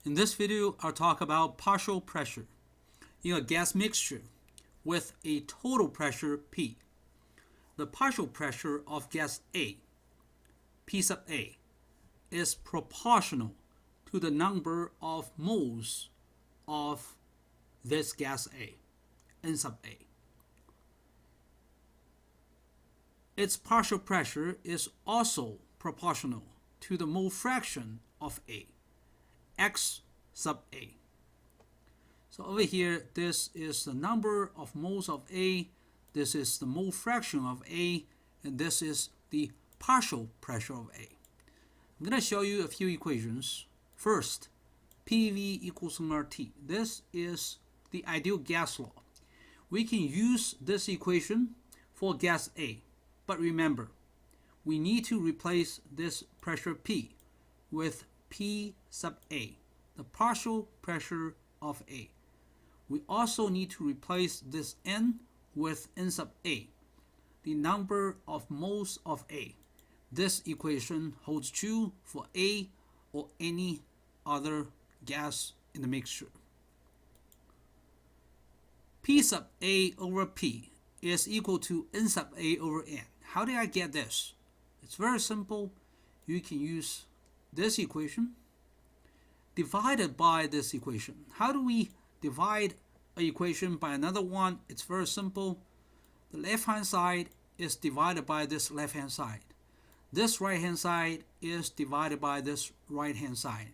In this video, I'll talk about partial pressure in a gas mixture with a total pressure P. The partial pressure of gas A, P sub A, is proportional to the number of moles of this gas A, N sub A. Its partial pressure is also proportional to the mole fraction of A, X sub A. So over here, this is the number of moles of A, this is the mole fraction of A, and this is the partial pressure of A. I'm going to show you a few equations. First, PV equals mRT. This is the ideal gas law. We can use this equation for gas A, but remember, we need to replace this pressure P with P sub A, the partial pressure of A. We also need to replace this N with N sub A, the number of moles of A. This equation holds true for A or any other gas in the mixture. P sub A over P is equal to N sub A over N. How did I get this? It's very simple. You can use this equation divided by this equation. How do we divide an equation by another one? It's very simple. The left-hand side is divided by this left-hand side. This right-hand side is divided by this right-hand side.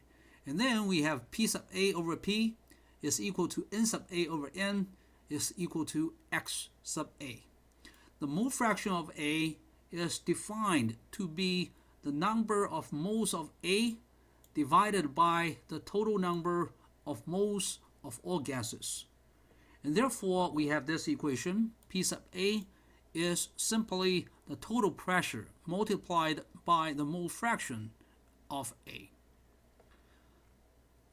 And then we have P sub A over P is equal to N sub A over N is equal to X sub A. The mole fraction of A is defined to be the number of moles of A divided by the total number of moles of all gases. And therefore, we have this equation. P sub A is simply the total pressure multiplied by the mole fraction of A.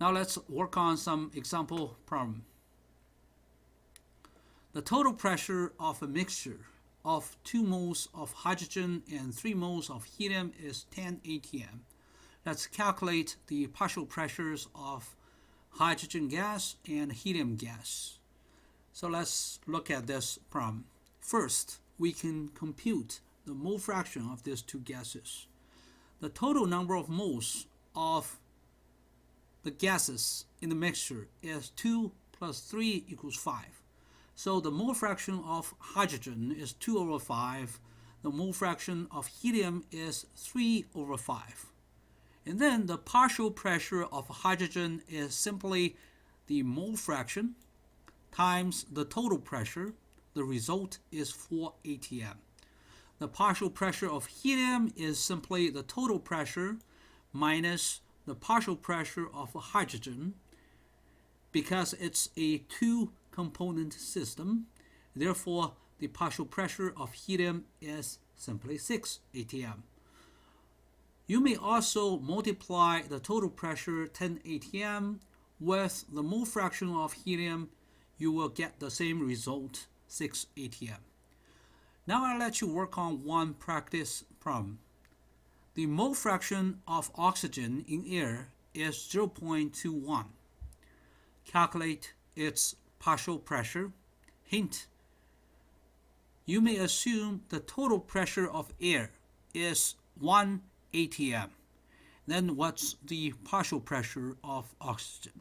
Now let's work on some example problem. The total pressure of a mixture of 2 moles of hydrogen and 3 moles of helium is 10 atm. Let's calculate the partial pressures of hydrogen gas and helium gas. So let's look at this problem. First, we can compute the mole fraction of these two gases. The total number of moles of the gases in the mixture is 2 plus 3 equals 5. So the mole fraction of hydrogen is 2 over 5. The mole fraction of helium is 3 over 5. And then the partial pressure of hydrogen is simply the mole fraction times the total pressure. The result is 4 atm. The partial pressure of helium is simply the total pressure minus the partial pressure of hydrogen. Because it's a two-component system, therefore the partial pressure of helium is simply 6 atm. You may also multiply the total pressure 10 atm with the mole fraction of helium. You will get the same result, 6 atm. Now I'll let you work on one practice problem. The mole fraction of oxygen in air is 0.21. Calculate its partial pressure. Hint: you may assume the total pressure of air is 1 atm. Then what's the partial pressure of oxygen?